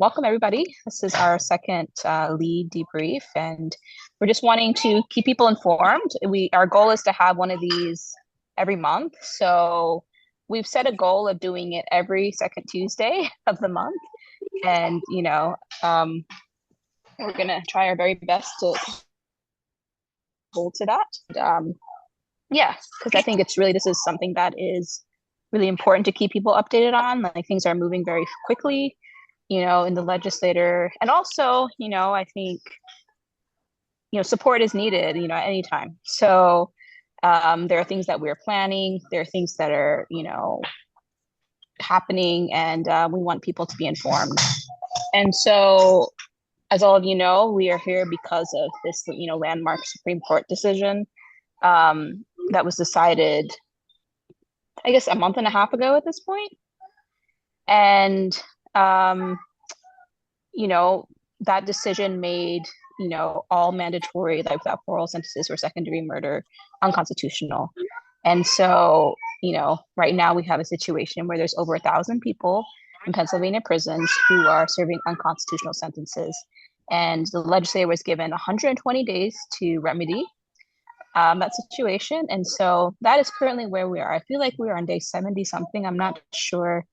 welcome everybody. This is our second lead debrief, and we're just wanting to keep people informed. Our goal is to have one of these every month. So we've set a goal of doing it every second Tuesday of the month, and we're gonna try our very best to hold to that. Yeah, because I think this is something that is really important to keep people updated on. Like things are moving very quickly, in the legislature. And also, I think, support is needed, at any time. So there are things that we're planning, there are things that are, happening, and we want people to be informed. And so, as all of you know, we are here because of this, landmark Supreme Court decision that was decided, I guess, a month and a half ago at this point. And that decision made, all mandatory life without parole sentences for second-degree murder unconstitutional. And so, right now we have a situation where there's over 1,000 people in Pennsylvania prisons who are serving unconstitutional sentences. And the legislature was given 120 days to remedy that situation. And so that is currently where we are. I feel like we are on day 70 something. I'm not sure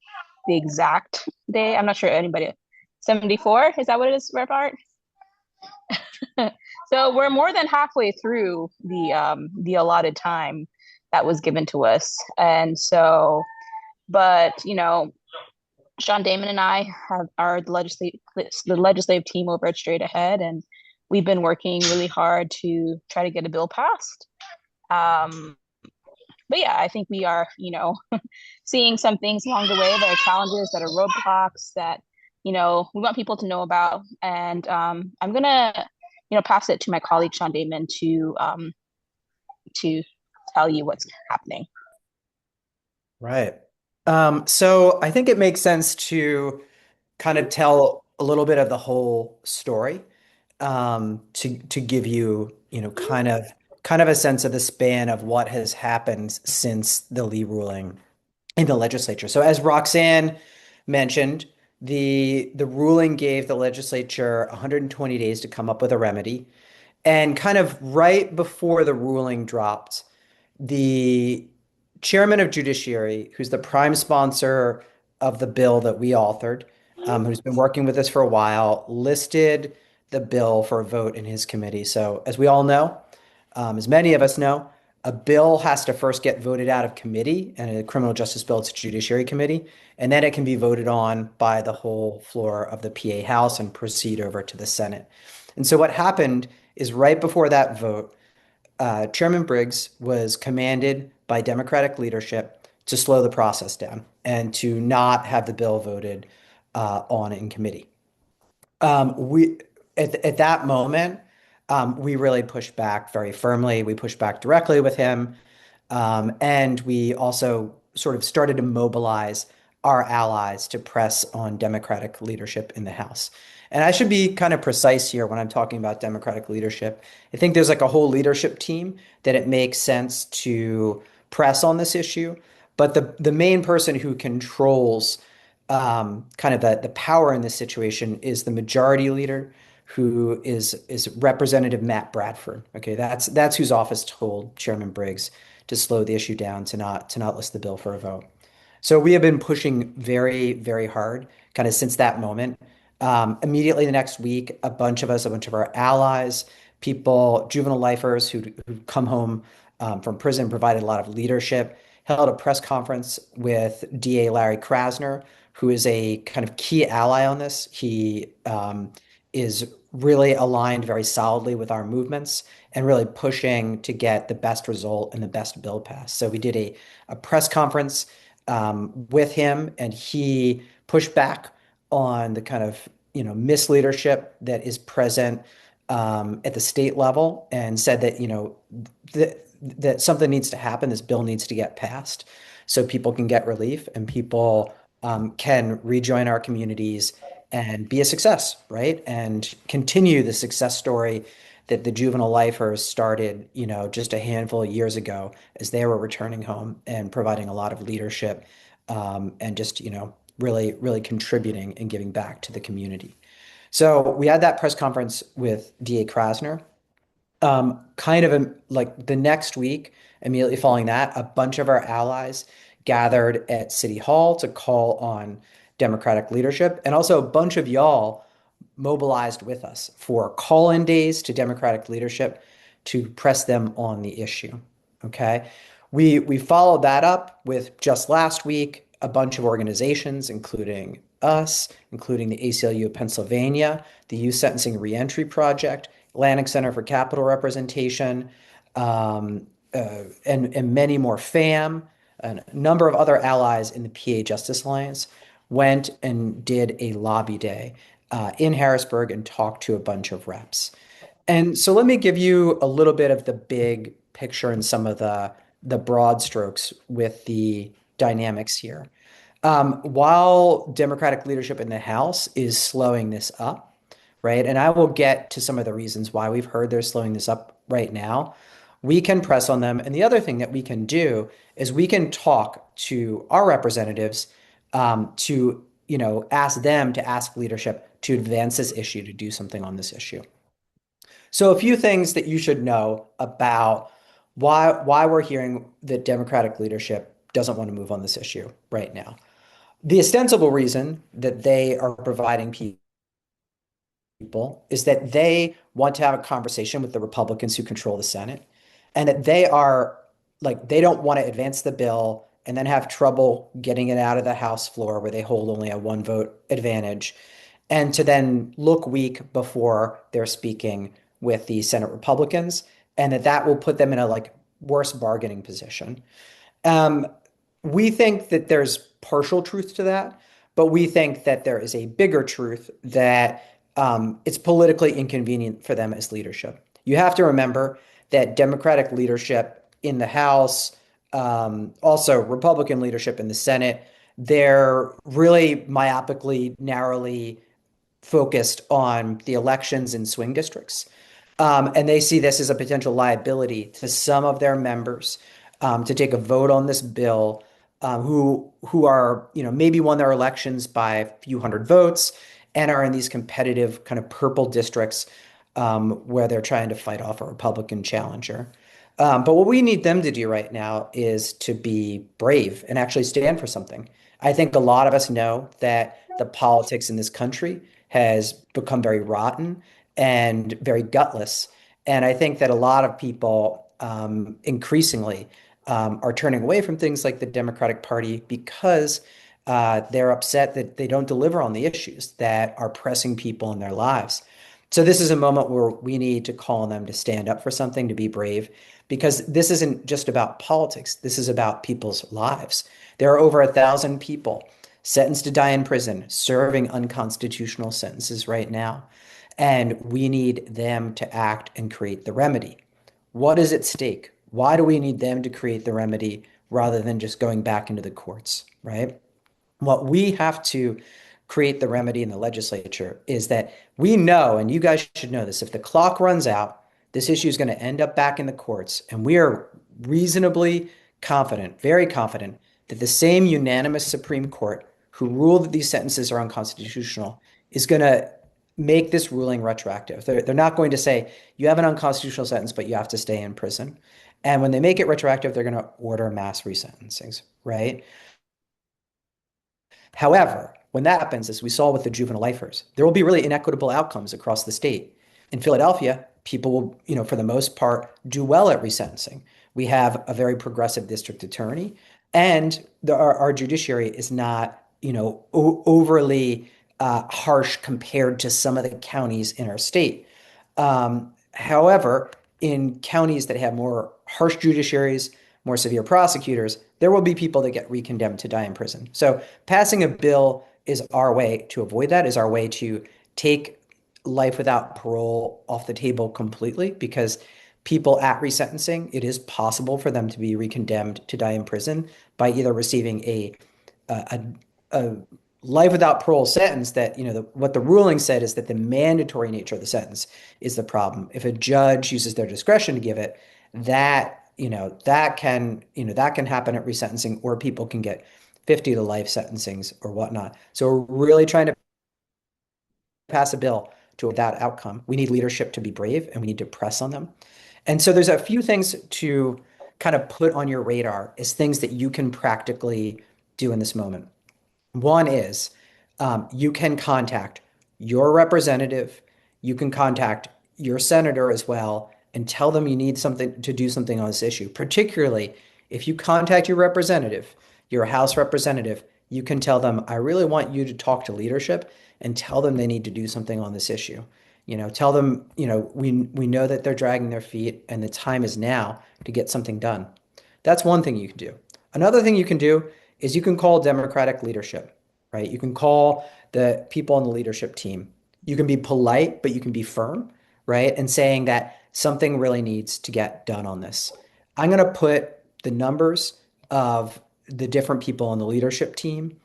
the exact day. I'm not sure anybody. 74, is that what it is, Art? So we're more than halfway through the allotted time that was given to us. And so, but Sean Damon and I are the legislative team over at Straight Ahead, and we've been working really hard to try to get a bill passed. But yeah, I think we are, seeing some things along the way that are challenges, that are roadblocks that, we want people to know about. And I'm gonna, pass it to my colleague Sean Damon to tell you what's happening. Right. So I think it makes sense to kind of tell a little bit of the whole story, to give you, kind of a sense of the span of what has happened since the Lee ruling in the legislature. So as Roxanne mentioned, the ruling gave the legislature 120 days to come up with a remedy. And kind of right before the ruling dropped, the chairman of Judiciary, who's the prime sponsor of the bill that we authored, who's been working with us for a while, listed the bill for a vote in his committee. So, as we all know, as many of us know, a bill has to first get voted out of committee, and a criminal justice bill, it's a Judiciary Committee, and then it can be voted on by the whole floor of the PA House and proceed over to the Senate. And so what happened is right before that vote, Chairman Briggs was commanded by Democratic leadership to slow the process down and to not have the bill voted on in committee. We at that moment, we really pushed back very firmly. We pushed back directly with him, and we also sort of started to mobilize our allies to press on Democratic leadership in the House. And I should be kind of precise here when I'm talking about Democratic leadership. I think there's like a whole leadership team that it makes sense to press on this issue. But the main person who controls kind of the power in this situation is the majority leader, who is Representative Matt Bradford. Okay, that's whose office told Chairman Briggs to slow the issue down, to not list the bill for a vote. So we have been pushing very, very hard kind of since that moment. Immediately the next week, a bunch of our allies, people, juvenile lifers who come home from prison, provided a lot of leadership, held a press conference with DA Larry Krasner, who is a kind of key ally on this. He is really aligned very solidly with our movements and really pushing to get the best result and the best bill passed. So we did a press conference with him, and he pushed back on the kind of misleadership that is present at the state level, and said that that something needs to happen. This bill needs to get passed so people can get relief and people can rejoin our communities and be a success, right? And continue the success story that the juvenile lifers started, just a handful of years ago as they were returning home and providing a lot of leadership, and just, really contributing and giving back to the community. So we had that press conference with DA Krasner. Like the next week, immediately following that, a bunch of our allies gathered at City Hall to call on Democratic leadership, and also a bunch of y'all mobilized with us for call-in days to Democratic leadership to press them on the issue. Okay. We followed that up with just last week a bunch of organizations, including us, including the ACLU of Pennsylvania, the Youth Sentencing Reentry Project, Atlantic Center for Capital Representation, and many more FAM, a number of other allies in the PA Justice Alliance went and did a lobby day in Harrisburg and talked to a bunch of reps. And so let me give you a little bit of the big picture and some of the broad strokes with the dynamics here. While Democratic leadership in the House is slowing this up, right? And I will get to some of the reasons why we've heard they're slowing this up right now. We can press on them. And the other thing that we can do is we can talk to our representatives to, ask them to ask leadership to advance this issue, to do something on this issue. So a few things that you should know about why we're hearing that Democratic leadership doesn't want to move on this issue right now. The ostensible reason that they are providing people is that they want to have a conversation with the Republicans who control the Senate, and that they don't want to advance the bill and then have trouble getting it out of the House floor where they hold only a one vote advantage, and to then look weak before they're speaking with the Senate Republicans, and that will put them in a worse bargaining position. Um, we think that there's partial truth to that, but we think that there is a bigger truth that it's politically inconvenient for them as leadership. You have to remember that Democratic leadership in the House, also Republican leadership in the Senate, they're really myopically, narrowly focused on the elections in swing districts. And they see this as a potential liability to some of their members to take a vote on this bill, who are, maybe won their elections by a few hundred votes and are in these competitive kind of purple districts where they're trying to fight off a Republican challenger. But what we need them to do right now is to be brave and actually stand for something. I think a lot of us know that the politics in this country has become very rotten and very gutless. And I think that a lot of people increasingly are turning away from things like the Democratic Party because they're upset that they don't deliver on the issues that are pressing people in their lives. So this is a moment where we need to call on them to stand up for something, to be brave, because this isn't just about politics. This is about people's lives. There are over 1,000 people sentenced to die in prison, serving unconstitutional sentences right now. And we need them to act and create the remedy. What is at stake? Why do we need them to create the remedy rather than just going back into the courts, right? What we have to create the remedy in the legislature is that we know, and you guys should know this, if the clock runs out, this issue is going to end up back in the courts. And we are reasonably confident, very confident, that the same unanimous Supreme Court who ruled that these sentences are unconstitutional is going to make this ruling retroactive. They're not going to say, you have an unconstitutional sentence, but you have to stay in prison. And when they make it retroactive, they're going to order mass resentencings, right? However, when that happens, as we saw with the juvenile lifers, there will be really inequitable outcomes across the state. In Philadelphia, people will, for the most part, do well at resentencing. We have a very progressive district attorney, and our judiciary is not, overly harsh compared to some of the counties in our state. However, in counties that have more harsh judiciaries, more severe prosecutors, there will be people that get recondemned to die in prison. So passing a bill is our way to avoid that, is our way to take life without parole off the table completely, because people at resentencing, it is possible for them to be recondemned to die in prison by either receiving a life without parole sentence that, what the ruling said is that the mandatory nature of the sentence is the problem. If a judge uses their discretion to give it, that can happen at resentencing, or people can get 50 to life sentencings or whatnot. So we're really trying to pass a bill to that outcome. We need leadership to be brave and we need to press on them. And so there's a few things to kind of put on your radar as things that you can practically do in this moment. One is you can contact your representative, you can contact your senator as well, and tell them you need something to do something on this issue. Particularly if you contact your representative, your House representative, you can tell them, I really want you to talk to leadership and tell them they need to do something on this issue. Tell them, we know that they're dragging their feet and the time is now to get something done. That's one thing you can do. Another thing you can do is you can call Democratic leadership, right? You can call the people on the leadership team. You can be polite, but you can be firm, right? And saying that something really needs to get done on this. I'm going to put the numbers of the different people on the leadership team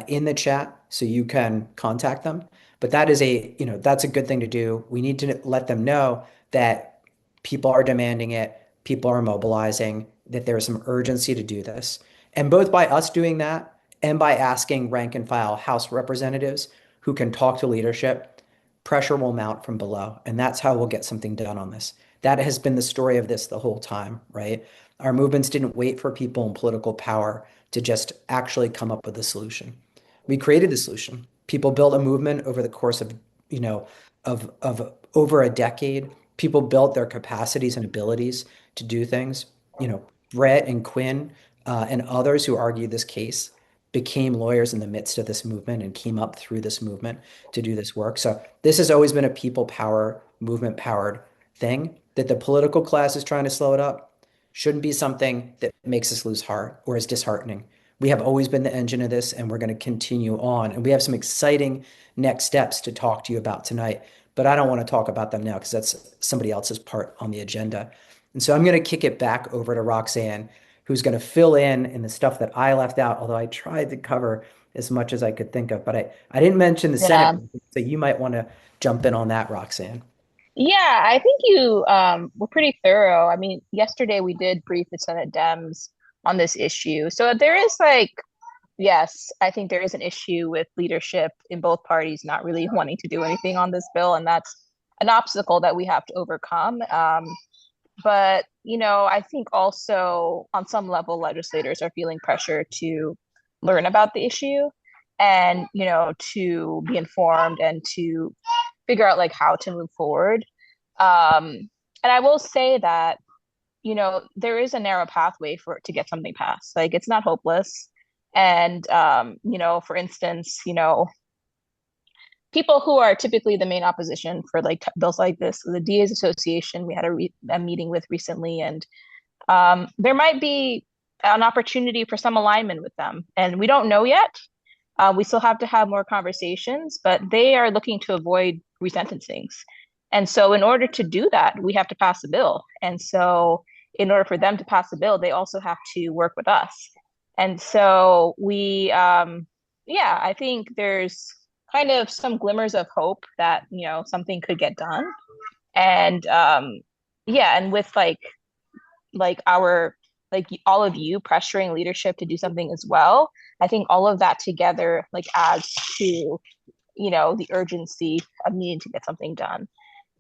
in the chat so you can contact them. But that's a good thing to do. We need to let them know that people are demanding it, people are mobilizing, that there is some urgency to do this. And both by us doing that and by asking rank and file House representatives who can talk to leadership, pressure will mount from below. And that's how we'll get something done on this. That has been the story of this the whole time, right? Our movements didn't wait for people in political power to just actually come up with a solution. We created the solution. People built a movement over the course of, of over a decade. People built their capacities and abilities to do things. Brett and Quinn and others who argued this case became lawyers in the midst of this movement and came up through this movement to do this work. So this has always been a people power, movement powered thing. That the political class is trying to slow it up shouldn't be something that makes us lose heart or is disheartening. We have always been the engine of this and we're going to continue on. And we have some exciting next steps to talk to you about tonight. But I don't want to talk about them now because that's somebody else's part on the agenda. And so I'm going to kick it back over to Roxanne, who's going to fill in the stuff that I left out, although I tried to cover as much as I could think of. But I didn't mention the Yeah. Senate, so you might want to jump in on that, Roxanne. Yeah, I think you were pretty thorough. I mean, yesterday we did brief the Senate Dems on this issue. So there is like, yes, I think there is an issue with leadership in both parties not really wanting to do anything on this bill, and that's an obstacle that we have to overcome. But, I think also on some level, legislators are feeling pressure to learn about the issue and, to be informed and to figure out like how to move forward. And I will say that, there is a narrow pathway for it to get something passed. Like it's not hopeless. And, for instance, people who are typically the main opposition for like bills like this, the DA's Association, we had a meeting with recently, and there might be an opportunity for some alignment with them. And we don't know yet. We still have to have more conversations, but they are looking to avoid resentencings. And so, in order to do that, we have to pass a bill. And so, in order for them to pass a bill, they also have to work with us. And so, yeah, I think there's kind of some glimmers of hope that, something could get done. And yeah, and with like our like all of you pressuring leadership to do something as well, I think all of that together like adds to the urgency of needing to get something done.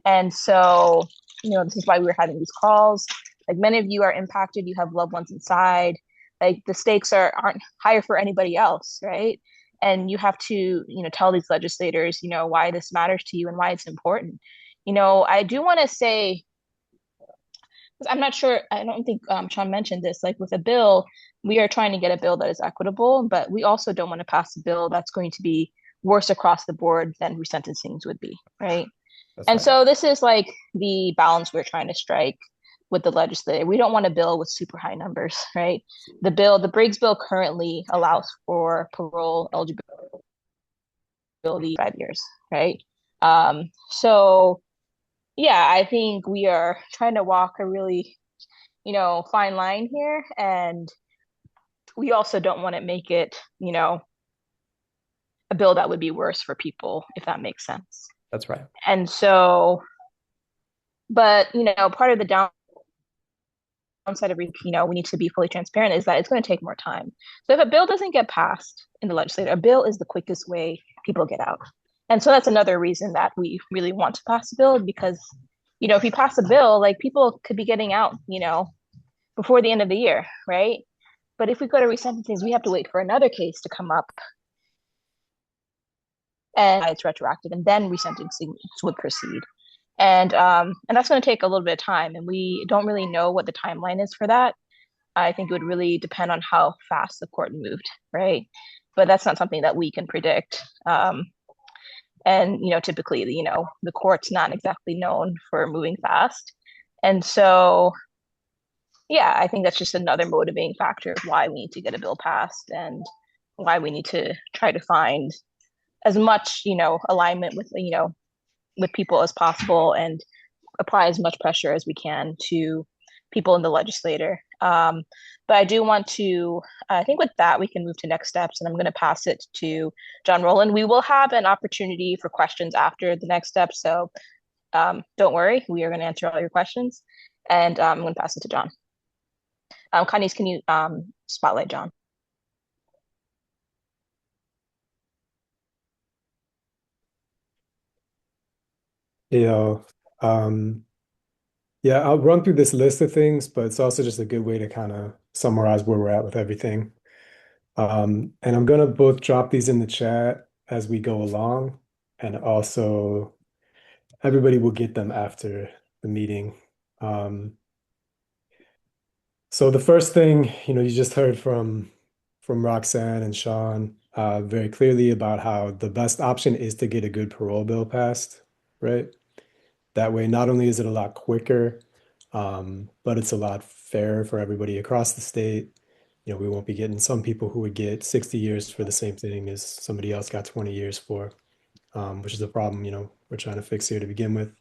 And so this is why we were having these calls. Like many of you are impacted, you have loved ones inside, like the stakes aren't higher for anybody else, right? And you have to tell these legislators why this matters to you and why it's important. I do want to say, I'm not sure, I don't think Sean mentioned this, like with a bill, we are trying to get a bill that is equitable, but we also don't want to pass a bill that's going to be worse across the board than resentencings would be, right? That's And right. so this is like the balance we're trying to strike with the legislature. We don't want a bill with super high numbers, right? The Briggs bill currently allows for parole eligibility 5 years, right? So yeah, I think we are trying to walk a really, fine line here. And we also don't want to make it, a bill that would be worse for people, if that makes sense. That's right. And so, but, part of the downside of, we need to be fully transparent is that it's going to take more time. So if a bill doesn't get passed in the legislature, a bill is the quickest way people get out. And so that's another reason that we really want to pass a bill because, if you pass a bill, like people could be getting out, before the end of the year, right? But if we go to resentencing, we have to wait for another case to come up and it's retroactive, and then resentencing would proceed. And that's going to take a little bit of time, and we don't really know what the timeline is for that. I think it would really depend on how fast the court moved, right? But that's not something that we can predict. And typically, the court's not exactly known for moving fast, and so yeah, I think that's just another motivating factor of why we need to get a bill passed and why we need to try to find as much, alignment with people as possible and apply as much pressure as we can to people in the legislature. But I do want to, I think with that, we can move to next steps, and I'm going to pass it to John Rowland. We will have an opportunity for questions after the next step, so don't worry, we are going to answer all your questions, and I'm going to pass it to John. Connie, can you spotlight John? You know, um, yeah, I'll run through this list of things, but it's also just a good way to kind of summarize where we're at with everything. And I'm gonna both drop these in the chat as we go along, and also everybody will get them after the meeting. Um, so the first thing, you just heard from Roxanne and Sean very clearly about how the best option is to get a good parole bill passed, right? That way, not only is it a lot quicker, but it's a lot fairer for everybody across the state. We won't be getting some people who would get 60 years for the same thing as somebody else got 20 years for, which is a problem, we're trying to fix here to begin with.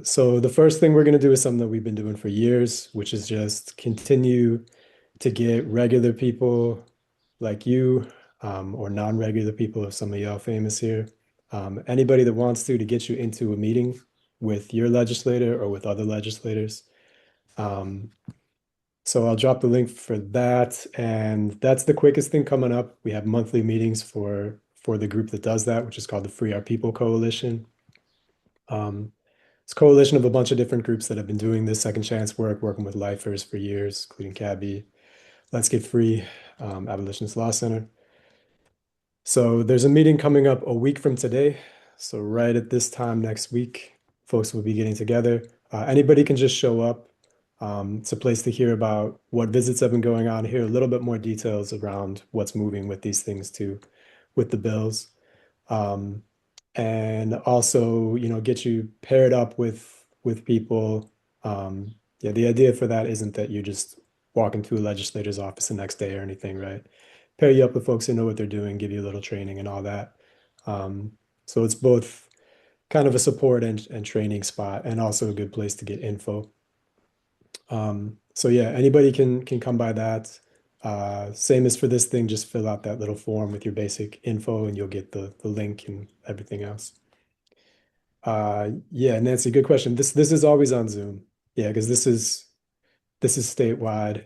So the first thing we're going to do is something that we've been doing for years, which is just continue to get regular people like you, or non-regular people, if some of y'all famous here, anybody that wants to get you into a meeting with your legislator or with other legislators. Um, so I'll drop the link for that, and that's the quickest thing coming up. We have monthly meetings for the group that does that, which is called the Free Our People Coalition. It's a coalition of a bunch of different groups that have been doing this second chance work, working with lifers for years, including CABI, Let's Get Free, Abolitionist Law Center. So there's a meeting coming up a week from today. So right at this time next week, folks will be getting together. Anybody can just show up. It's a place to hear about what visits have been going on, hear a little bit more details around what's moving with these things too, with the bills. Um, and also, get you paired up with people. Yeah, the idea for that isn't that you just walk into a legislator's office the next day or anything, right? Pair you up with folks who know what they're doing, give you a little training and all that. So it's both kind of a support and training spot, and also a good place to get info. So yeah, anybody can come by that. Same as for this thing, just fill out that little form with your basic info and you'll get the link and everything else. Yeah, Nancy, good question. This is always on Zoom. Yeah, because this is statewide.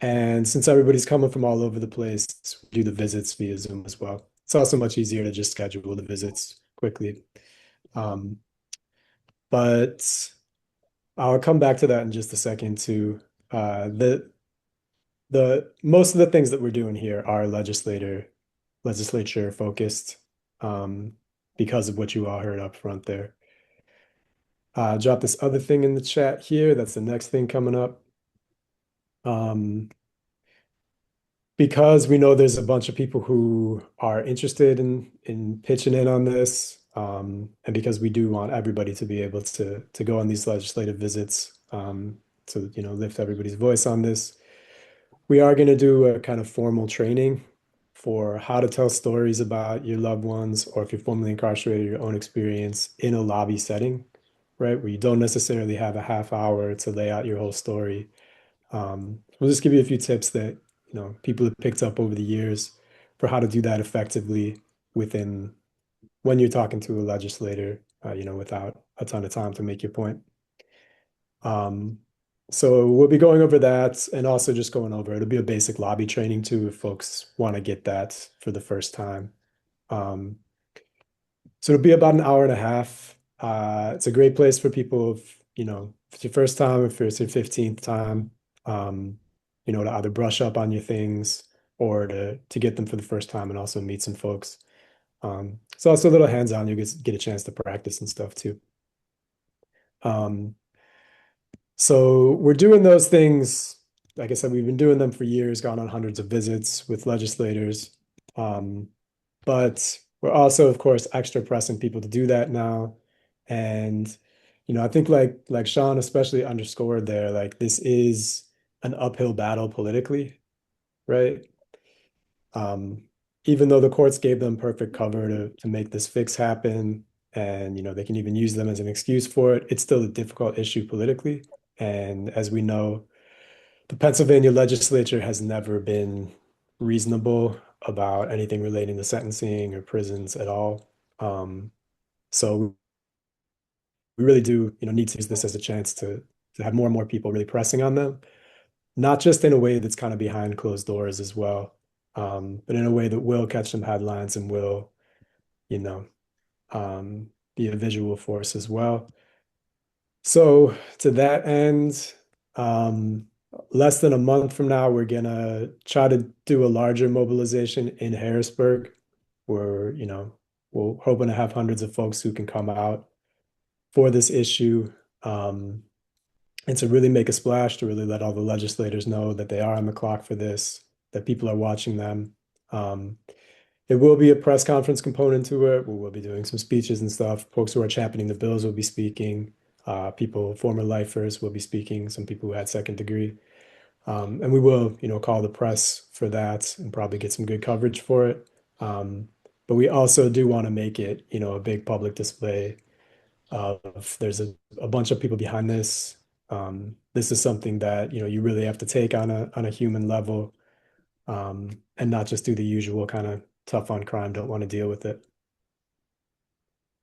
And since everybody's coming from all over the place, we do the visits via Zoom as well. It's also much easier to just schedule the visits quickly. But I'll come back to that in just a second too. The most of the things that we're doing here are legislature focused, because of what you all heard up front there. Drop this other thing in the chat here. That's the next thing coming up. Because we know there's a bunch of people who are interested in pitching in on this, and because we do want everybody to be able to go on these legislative visits, to lift everybody's voice on this. We are going to do a kind of formal training for how to tell stories about your loved ones, or if you're formerly incarcerated, your own experience in a lobby setting, right? Where you don't necessarily have a half hour to lay out your whole story. We'll just give you a few tips that people have picked up over the years for how to do that effectively when you're talking to a legislator, without a ton of time to make your point. So we'll be going over that and also just going over, it'll be a basic lobby training too if folks want to get that for the first time. So it'll be about an hour and a half. It's a great place for people if, if it's your first time, if it's your 15th time, to either brush up on your things or to get them for the first time and also meet some folks. It's also a little hands-on. You get a chance to practice and stuff too. So we're doing those things. Like I said, we've been doing them for years, gone on hundreds of visits with legislators. But we're also, of course, extra pressing people to do that now. And, I think like Sean especially underscored there, like this is an uphill battle politically, right? Um, Even though the courts gave them perfect cover to make this fix happen, and they can even use them as an excuse for it, it's still a difficult issue politically. And as we know, the Pennsylvania legislature has never been reasonable about anything relating to sentencing or prisons at all. So we really do, need to use this as a chance to have more and more people really pressing on them, not just in a way that's kind of behind closed doors as well, but in a way that will catch some headlines and will, you know, be a visual force as well. So to that end, less than a month from now, we're gonna try to do a larger mobilization in Harrisburg. We're hoping to have hundreds of folks who can come out for this issue, and to really make a splash, to really let all the legislators know that they are on the clock for this, that people are watching them. There will be a press conference component to it, where we'll be doing some speeches and stuff. Folks who are championing the bills will be speaking. Former lifers will be speaking, some people who had second degree. And we will, call the press for that and probably get some good coverage for it. But we also do want to make it, a big public display of there's a bunch of people behind this. This is something that, you really have to take on a human level, and not just do the usual kind of tough on crime, don't want to deal with it.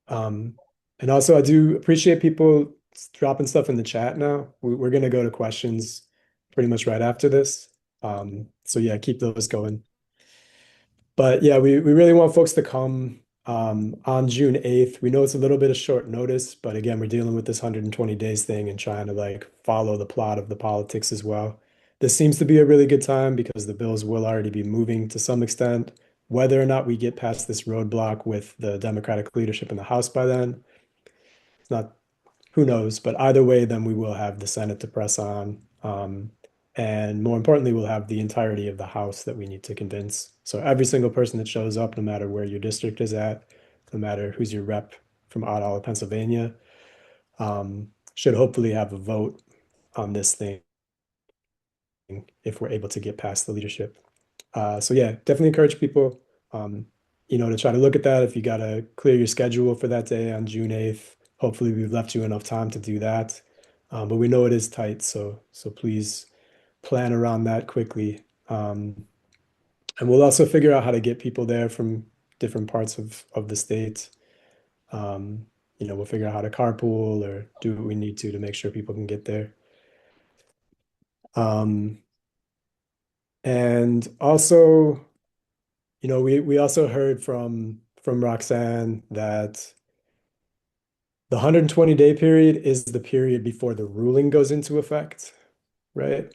And also, I do appreciate people dropping stuff in the chat now. We're going to go to questions pretty much right after this. So yeah, keep those going. But yeah, we really want folks to come on June 8th. We know it's a little bit of short notice, but again, we're dealing with this 120 days thing and trying to like follow the plot of the politics as well. This seems to be a really good time because the bills will already be moving to some extent. Whether or not we get past this roadblock with the Democratic leadership in the House by then, it's not, who knows, but either way, then we will have the Senate to press on. And more importantly, we'll have the entirety of the House that we need to convince. So every single person that shows up, no matter where your district is at, no matter who's your rep from out all of Pennsylvania, should hopefully have a vote on this thing if we're able to get past the leadership. So yeah, definitely encourage people, to try to look at that. If you got to clear your schedule for that day on June 8th, hopefully we've left you enough time to do that. But we know it is tight, so please plan around that quickly. And we'll also figure out how to get people there from different parts of the state. We'll figure out how to carpool or do what we need to make sure people can get there. And also, we also heard from Roxanne that the 120-day period is the period before the ruling goes into effect, right?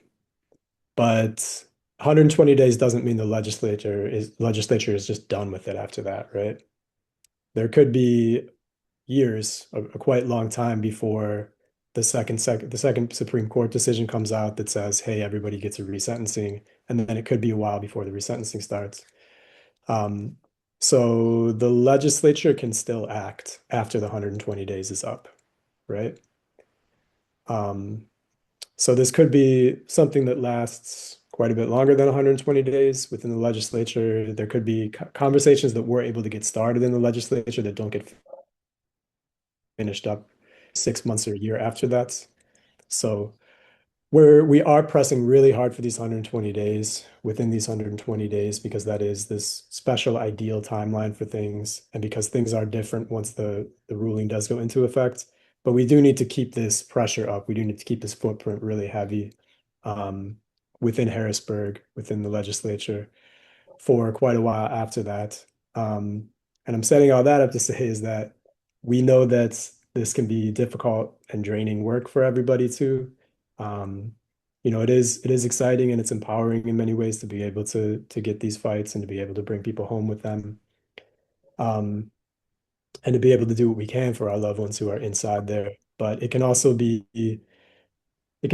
But 120 days doesn't mean the legislature is just done with it after that, right? There could be years, a quite long time before the second Supreme Court decision comes out that says, hey, everybody gets a resentencing, and then it could be a while before the resentencing starts. So the legislature can still act after the 120 days is up, right? So this could be something that lasts quite a bit longer than 120 days within the legislature. There could be conversations that were able to get started in the legislature that don't get finished up 6 months or a year after that. So we are pressing really hard for these 120 days, within these 120 days, because that is this special ideal timeline for things. And because things are different once the ruling does go into effect, But we do need to keep this pressure up. We do need to keep this footprint really heavy within Harrisburg, within the legislature for quite a while after that. And I'm setting all that up to say is that we know that this can be difficult and draining work for everybody too. Um, it is exciting and it's empowering in many ways to be able to get these fights and to be able to bring people home with them. Um, and to be able to do what we can for our loved ones who are inside there. But it can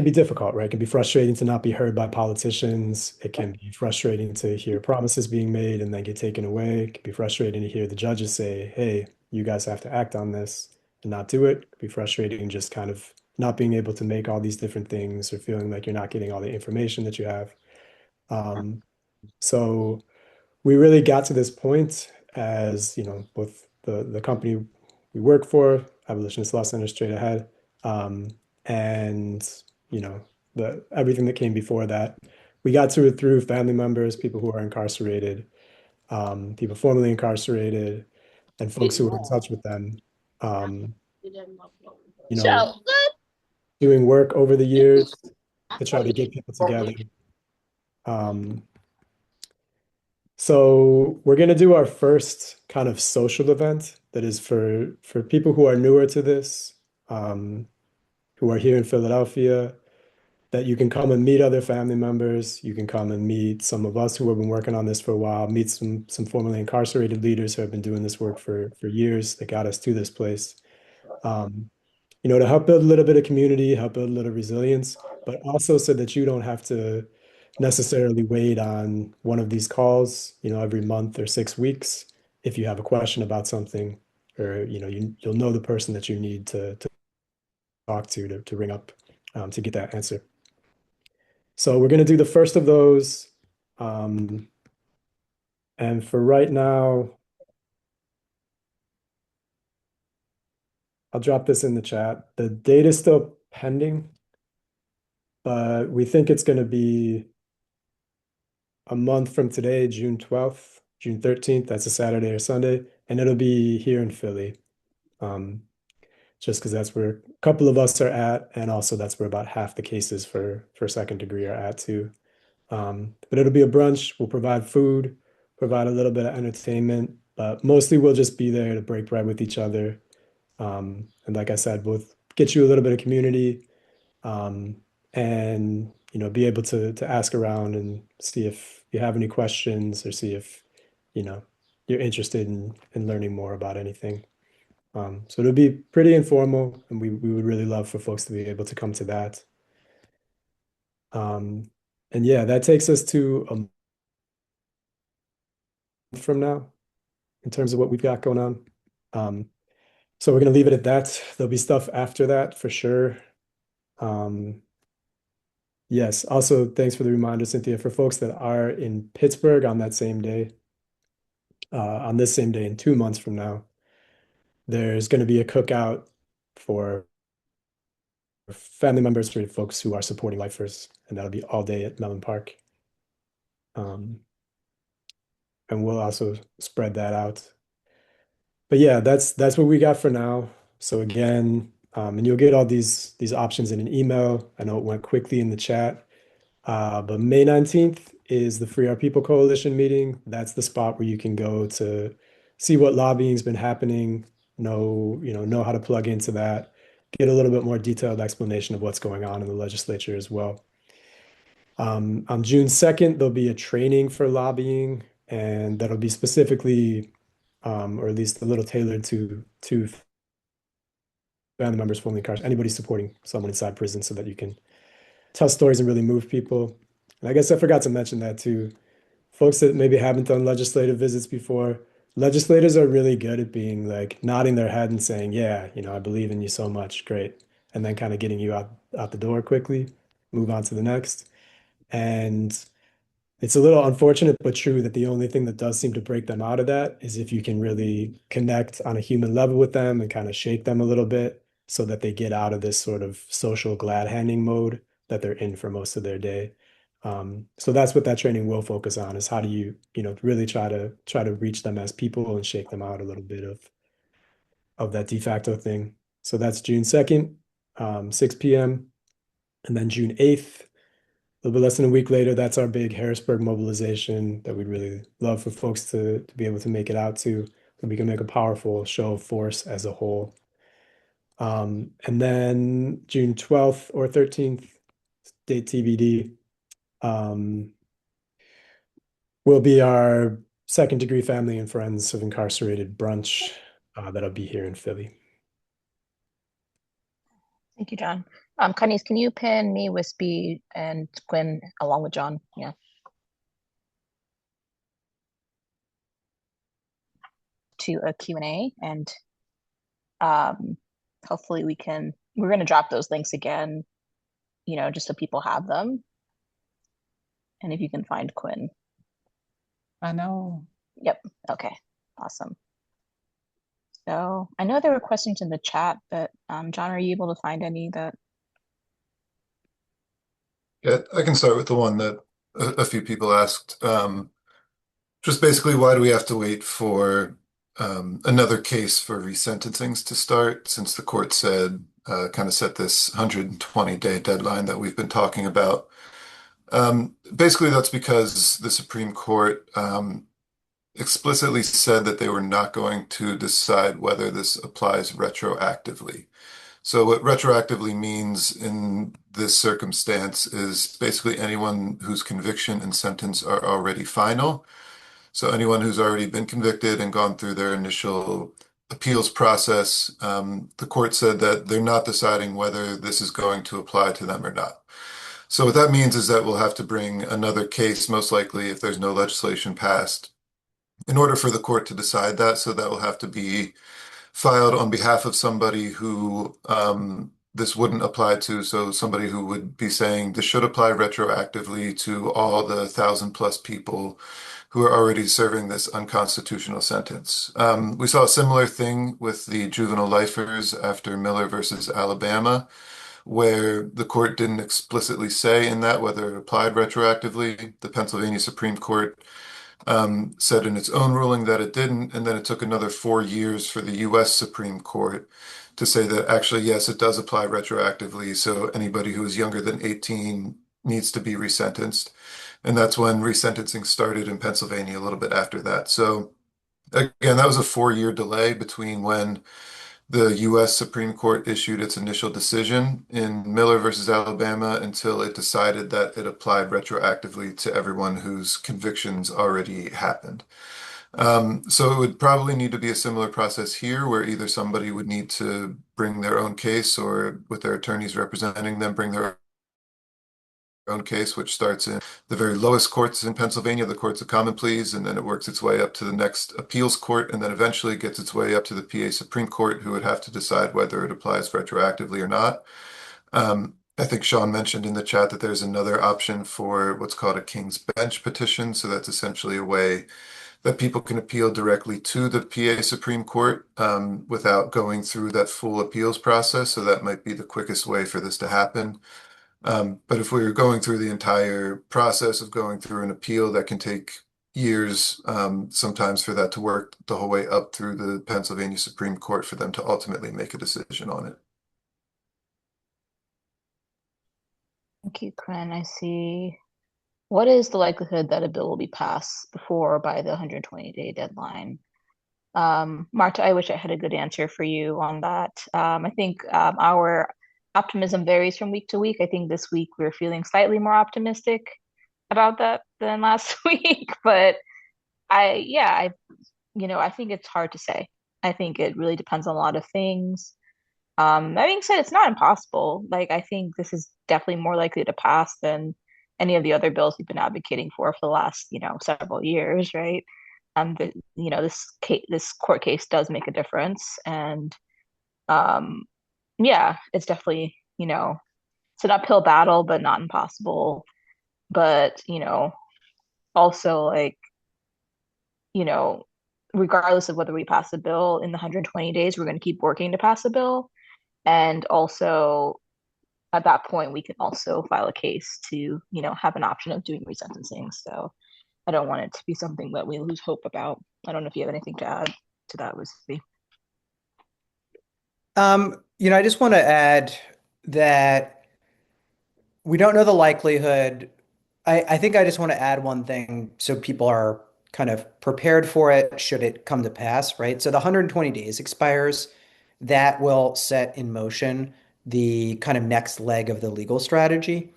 be difficult, right? It can be frustrating to not be heard by politicians. It can be frustrating to hear promises being made and then get taken away. It can be frustrating to hear the judges say, hey, you guys have to act on this and not do it. It can be frustrating just kind of not being able to make all these different things or feeling like you're not getting all the information that you have. So we really got to this point as, with the company we work for, Abolitionist Law Center straight ahead. And, you know, everything that came before that. We got to it through family members, people who are incarcerated, people formerly incarcerated, and folks who are in touch with them. Um, you know, doing work over the years to try to get people together. Um, So we're going to do our first kind of social event that is for people who are newer to this, um, who are here in Philadelphia, that you can come and meet other family members. You can come and meet some of us who have been working on this for a while, meet some formerly incarcerated leaders who have been doing this work for years that got us to this place. Um, to help build a little bit of community, help build a little resilience, but also so that you don't have to necessarily wait on one of these calls, every month or 6 weeks. If you have a question about something, or you'll know the person that you need to talk to ring up to get that answer. So we're going to do the first of those. And for right now, I'll drop this in the chat. The date is still pending, but we think it's going to be a month from today, June 12th, June 13th. That's a Saturday or Sunday, and it'll be here in Philly. Just because that's where a couple of us are at, and also that's where about half the cases for second degree are at too. But it'll be a brunch. We'll provide food, provide a little bit of entertainment, but mostly we'll just be there to break bread with each other. And like I said, we'll get you a little bit of community, and be able to ask around and see if you have any questions or see if you're interested in learning more about anything. So it'll be pretty informal, and we would really love for folks to be able to come to that. And yeah, that takes us to a month from now in terms of what we've got going on. So we're going to leave it at that. There'll be stuff after that for sure. Yes, also thanks for the reminder, Cynthia, for folks that are in Pittsburgh on that same day, on this same day in 2 months from now, there's going to be a cookout for family members, for folks who are supporting lifers, and that'll be all day at Mellon Park. And we'll also spread that out. But yeah, that's what we got for now. So again, and you'll get all these options in an email. I know it went quickly in the chat. But May 19th is the Free Our People Coalition meeting. That's the spot where you can go to see what lobbying's been happening, know how to plug into that, get a little bit more detailed explanation of what's going on in the legislature as well. On June 2nd, there'll be a training for lobbying, and that'll be specifically, or at least a little tailored to family members formerly incarcerated, anybody supporting someone inside prison, so that you can tell stories and really move people. And I guess I forgot to mention that too. Folks that maybe haven't done legislative visits before, legislators are really good at being like nodding their head and saying, yeah, I believe in you so much, great. And then kind of getting you out the door quickly, move on to the next. And it's a little unfortunate but true that the only thing that does seem to break them out of that is if you can really connect on a human level with them and kind of shake them a little bit so that they get out of this sort of social glad handing mode that they're in for most of their day. So that's what that training will focus on, is how do you, really try to reach them as people and shake them out a little bit of that de facto thing. So that's June 2nd, 6 p.m. And then June 8th, a little bit less than a week later, that's our big Harrisburg mobilization that we'd really love for folks to be able to make it out to, so we can make a powerful show of force as a whole. And then June 12th or 13th, date TBD, will be our second degree family and friends of incarcerated brunch that'll be here in Philly. Thank you, John. Kanice, can you pin me, Wispy, and Quinn along with John? Yeah. To a Q&A, and hopefully we're going to drop those links again, just so people have them. And if you can find Quinn. I know. Yep. Okay. Awesome. So I know there were questions in the chat, but John, are you able to find any that? Yeah, I can start with the one that a few people asked. Just basically, why do we have to wait for another case for resentencings to start, since the court said, kind of set this 120-day deadline that we've been talking about? Basically, that's because the Supreme Court explicitly said that they were not going to decide whether this applies retroactively. So what retroactively means in this circumstance is basically anyone whose conviction and sentence are already final. So anyone who's already been convicted and gone through their initial appeals process, the court said that they're not deciding whether this is going to apply to them or not. So what that means is that we'll have to bring another case, most likely if there's no legislation passed, in order for the court to decide that. So that will have to be filed on behalf of somebody who this wouldn't apply to. So somebody who would be saying this should apply retroactively to all the 1,000+ people who are already serving this unconstitutional sentence. We saw a similar thing with the juvenile lifers after Miller versus Alabama, where the court didn't explicitly say in that whether it applied retroactively. The Pennsylvania Supreme Court said in its own ruling that it didn't, and then it took another 4 years for the U.S. Supreme Court to say that actually, yes, it does apply retroactively, so anybody who is younger than 18 needs to be resentenced. And that's when resentencing started in Pennsylvania a little bit after that. So again, that was a 4-year delay between when the U.S. Supreme Court issued its initial decision in Miller versus Alabama until it decided that it applied retroactively to everyone whose convictions already happened. So it would probably need to be a similar process here, where either somebody would need to bring their own case, or with their attorneys representing them, bring their own case, which starts in the very lowest courts in Pennsylvania, the courts of common pleas, and then it works its way up to the next appeals court, and then eventually gets its way up to the PA Supreme Court, who would have to decide whether it applies retroactively or not. I think Sean mentioned in the chat that there's another option for what's called a King's Bench petition. So that's essentially a way that people can appeal directly to the PA Supreme Court without going through that full appeals process. So that might be the quickest way for this to happen. But if we were going through the entire process of going through an appeal, that can take years, sometimes, for that to work the whole way up through the Pennsylvania Supreme Court for them to ultimately make a decision on it. Thank you, Quinn. I see. What is the likelihood that a bill will be passed before or by the 120-day deadline? Marta, I wish I had a good answer for you on that. I think our optimism varies from week to week. I think this week we're feeling slightly more optimistic about that than last week, but I think it's hard to say. I think it really depends on a lot of things. That being said, it's not impossible. Like, I think this is definitely more likely to pass than any of the other bills we've been advocating for the last, several years, right? This court case does make a difference, and it's definitely, it's an uphill battle, but not impossible. But, also, like, regardless of whether we pass a bill in the 120 days, we're going to keep working to pass a bill. And also, at that point, we can also file a case to, have an option of doing resentencing. So I don't want it to be something that we lose hope about. I don't know if you have anything to add to that, Wispy. I just want to add that we don't know the likelihood. I think I just want to add one thing so people are kind of prepared for it should it come to pass, right? So the 120 days expires. That will set in motion the kind of next leg of the legal strategy.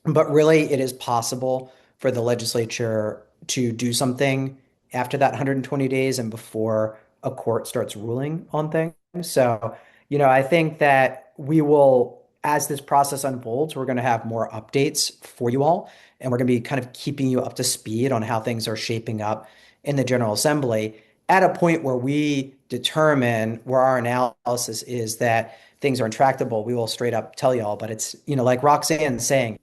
But really, it is possible for the legislature to do something after that 120 days and before a court starts ruling on things. So, I think that we will, as this process unfolds, we're going to have more updates for you all, and we're going to be kind of keeping you up to speed on how things are shaping up in the General Assembly at a point where we determine where our analysis is that things are intractable. We will straight up tell you all, but it's, like Roxanne's saying,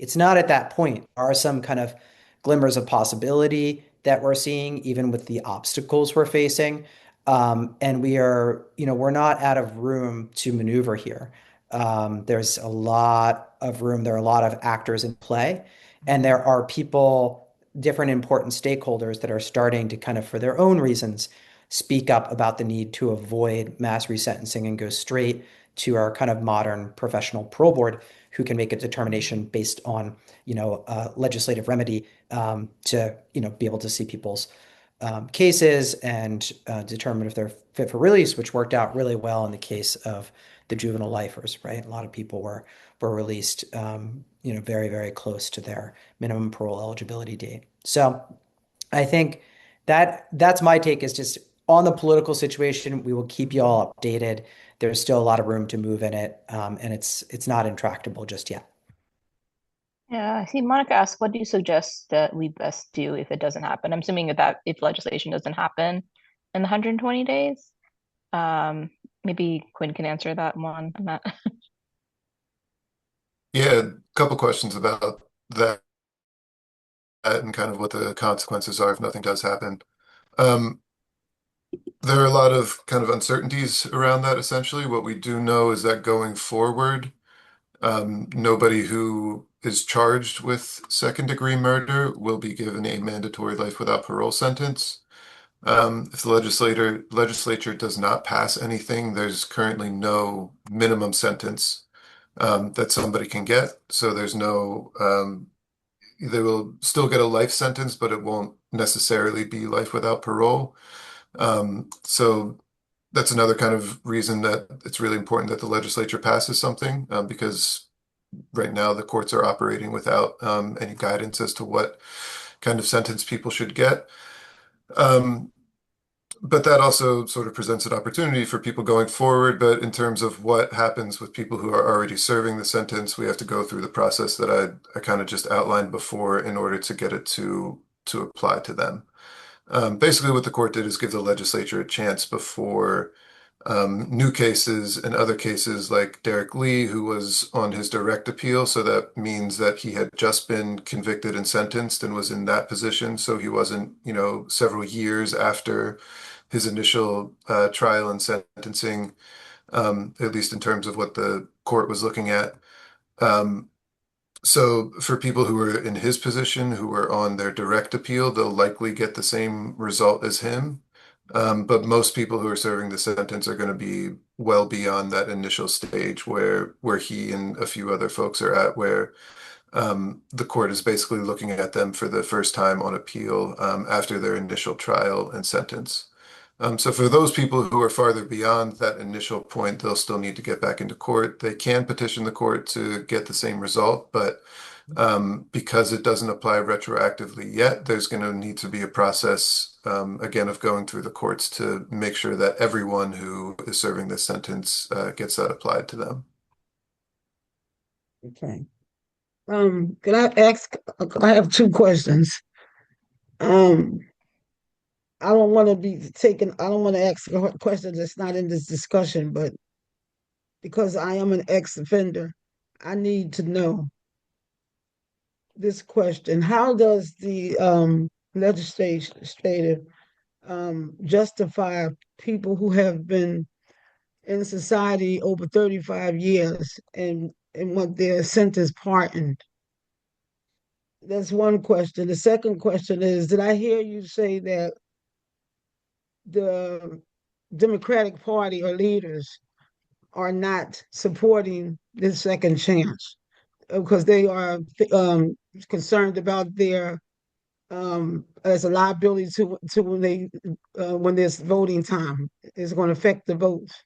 it's not at that point. There are some kind of glimmers of possibility that we're seeing, even with the obstacles we're facing. And we're not out of room to maneuver here. There's a lot of room. There are a lot of actors in play, and there are people, different important stakeholders that are starting to kind of, for their own reasons, speak up about the need to avoid mass resentencing and go straight to our kind of modern professional parole board who can make a determination based on, legislative remedy to, be able to see people's cases and determine if they're fit for release, which worked out really well in the case of the juvenile lifers, right? A lot of people were released, very, very close to their minimum parole eligibility date. So I think that's my take is just on the political situation. We will keep you all updated. There's still a lot of room to move in it, and it's not intractable just yet. Yeah, I see Monica asked, what do you suggest that we best do if it doesn't happen? I'm assuming that if legislation doesn't happen in the 120 days, maybe Quinn can answer that one. Yeah, a couple questions about that and kind of what the consequences are if nothing does happen. Um, there are a lot of kind of uncertainties around that, essentially. What we do know is that going forward, nobody who is charged with second-degree murder will be given a mandatory life without parole sentence. If the legislature does not pass anything, there's currently no minimum sentence that somebody can get. So there's no, they will still get a life sentence, but it won't necessarily be life without parole. So that's another kind of reason that it's really important that the legislature passes something, because right now the courts are operating without any guidance as to what kind of sentence people should get. But that also sort of presents an opportunity for people going forward. But in terms of what happens with people who are already serving the sentence, we have to go through the process that I kind of just outlined before in order to get it to apply to them. Basically, what the court did is give the legislature a chance before new cases and other cases like Derek Lee, who was on his direct appeal. So that means that he had just been convicted and sentenced and was in that position. So he wasn't, several years after his initial trial and sentencing, at least in terms of what the court was looking at. So for people who are in his position, who are on their direct appeal, they'll likely get the same result as him. But most people who are serving the sentence are going to be well beyond that initial stage where he and a few other folks are at, where the court is basically looking at them for the first time on appeal after their initial trial and sentence. So for those people who are farther beyond that initial point, they'll still need to get back into court. They can petition the court to get the same result, but because it doesn't apply retroactively yet, there's going to need to be a process, again, of going through the courts to make sure that everyone who is serving this sentence gets that applied to them. Okay. Can I ask? I have two questions. I don't want to be taken. I don't want to ask a question that's not in this discussion, but because I am an ex-offender, I need to know this question. How does the legislative justify people who have been in society over 35 years and want their sentence pardoned? That's one question. The second question is, did I hear you say that the Democratic Party or leaders are not supporting this second chance because they are concerned about their as a liability to when there's voting time. It's going to affect the votes.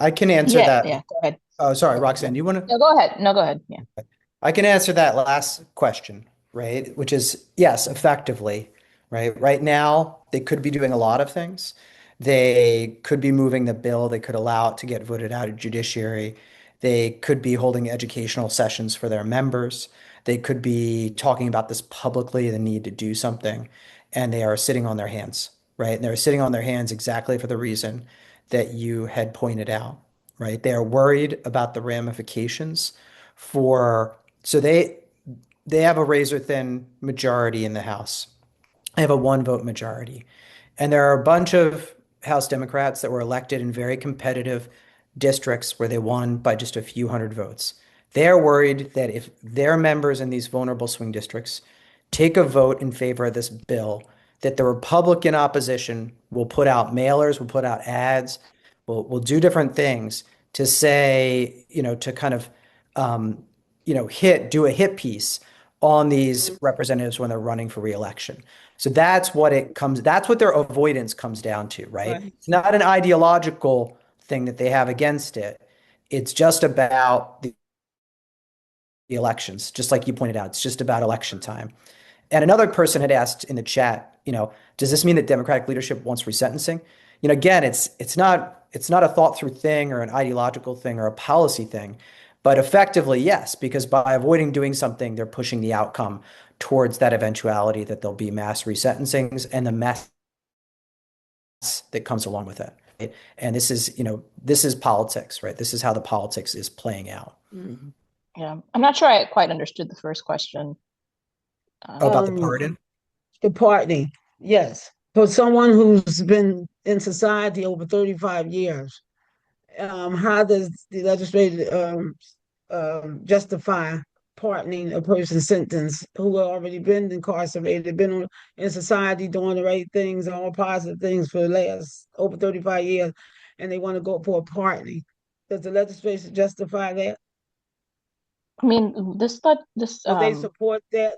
I can answer Yeah, that. yeah, go ahead. Oh, sorry, Roxanne, do you want to? No, go ahead. No, go ahead. Yeah. I can answer that last question, right? Which is yes, effectively, right? Right now, they could be doing a lot of things. They could be moving the bill. They could allow it to get voted out of judiciary. They could be holding educational sessions for their members. They could be talking about this publicly, the need to do something, and they are sitting on their hands, right? And they're sitting on their hands exactly for the reason that you had pointed out, right? They are worried about the ramifications for so they have a razor thin majority in the House. They have a one vote majority. And there are a bunch of House Democrats that were elected in very competitive districts where they won by just a few hundred votes. They're worried that if their members in these vulnerable swing districts take a vote in favor of this bill, that the Republican opposition will put out mailers, will put out ads, will do different things to say, to kind of, do a hit piece on these representatives when they're running for reelection. So that's what their avoidance comes down to, right? Right. It's not an ideological thing that they have against it. It's just about the elections, just like you pointed out. It's just about election time. And another person had asked in the chat, does this mean that Democratic leadership wants resentencing? Again, it's not a thought through thing or an ideological thing or a policy thing, but effectively, yes, because by avoiding doing something, they're pushing the outcome towards that eventuality that there'll be mass resentencings and the mess that comes along with it. Right? And this is politics, right? This is how the politics is playing out. Mm-hmm. Yeah. I'm not sure I quite understood the first question. About the pardon? The pardoning, yes. For someone who's been in society over 35 years, how does the legislature justify pardoning a person's sentence who have already been incarcerated, been in society doing the right things, all positive things for the last over 35 years, and they want to go for a pardoning? Does the legislature justify that? I mean, this Will they support that?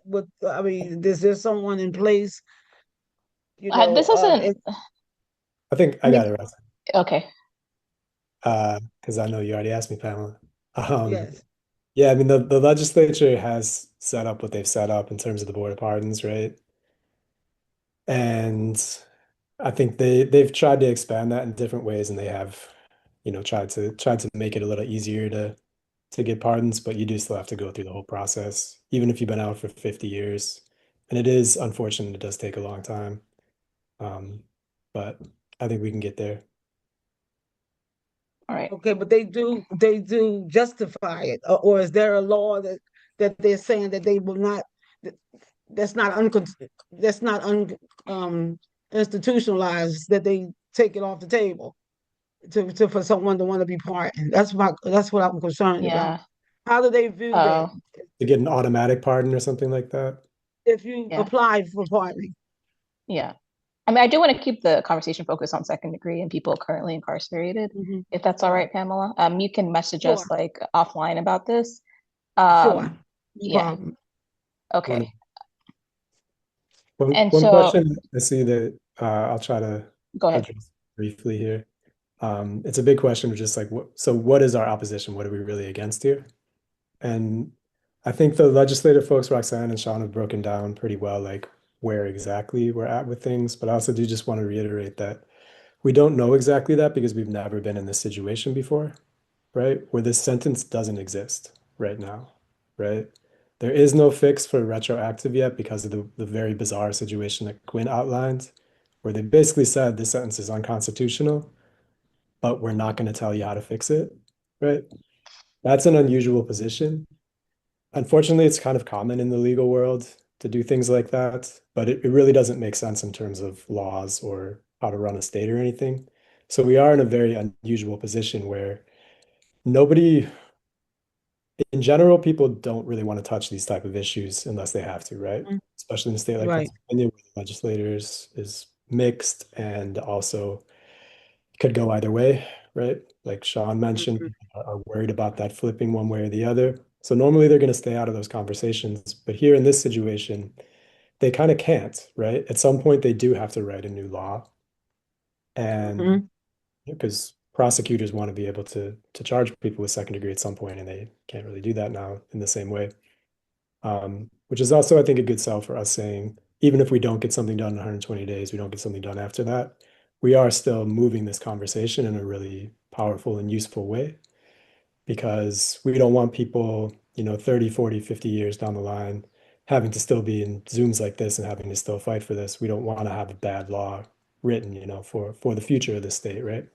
Is there someone in place? this isn't. I think I got it right. Okay. Because I know you already asked me, Pamela. Yes. Yeah, I mean the legislature has set up what they've set up in terms of the Board of Pardons, right? And I think they've tried to expand that in different ways, and they have, tried to make it a little easier to get pardons, but you do still have to go through the whole process, even if you've been out for 50 years. And it is unfortunate, it does take a long time. But I think we can get there. All right. Okay, but they do justify it, or is there a law that they're saying that they will not? That's not institutionalized, that they take it off the table for someone to want to be pardoned. That's what I'm concerned about. How do they view that? To get an automatic pardon or something like that? If you apply for pardoning. Yeah. I mean, I do want to keep the conversation focused on second degree and people currently incarcerated, if that's all right, Pamela. You can message us like offline about this. Sure. Yeah. Okay. One question I see that I'll try to go ahead address briefly here. It's a big question of just like, what is our opposition? What are we really against here? And I think the legislative folks, Roxanne and Sean, have broken down pretty well, like where exactly we're at with things. But I also do just want to reiterate that we don't know exactly that because we've never been in this situation before, right? Where this sentence doesn't exist right now, right? There is no fix for retroactive yet because of the very bizarre situation that Quinn outlined, where they basically said this sentence is unconstitutional, but we're not going to tell you how to fix it, right? That's an unusual position. Unfortunately, it's kind of common in the legal world to do things like that, but it really doesn't make sense in terms of laws or how to run a state or anything. So we are in a very unusual position where nobody, in general, people don't really want to touch these type of issues unless they have to, right? Especially in a state like Pennsylvania, where the legislators is mixed and also could go either way, right? Like Sean mentioned, people are worried about that flipping one way or the other. So normally they're going to stay out of those conversations. But here in this situation, they kind of can't, right? At some point, they do have to write a new law. And because prosecutors want to be able to charge people with second degree at some point, and they can't really do that now in the same way. Which is also, I think, a good sell for us saying, even if we don't get something done in 120 days, we don't get something done after that, we are still moving this conversation in a really powerful and useful way, because we don't want people, 30, 40, 50 years down the line having to still be in Zooms like this and having to still fight for this. We don't want to have a bad law written, for the future of the state, right?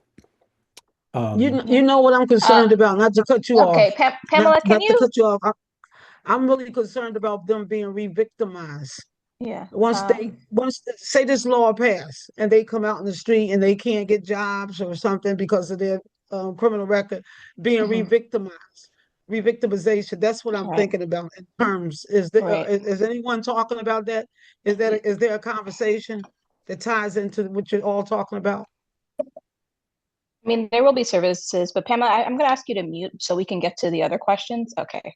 You know what I'm concerned about, not to cut you off, Okay, Pamela, can not to you? cut you off. I'm really concerned about them being re-victimized. Yeah. Once say this law pass and they come out in the street and they can't get jobs or something because of their criminal record, being re-victimized, re-victimization. That's what I'm Right. thinking about in terms. Is there Right. is anyone talking about that? Is there a conversation that ties into what you're all talking about? I mean, there will be services, but Pamela, I'm going to ask you to mute so we can get to the other questions. Okay.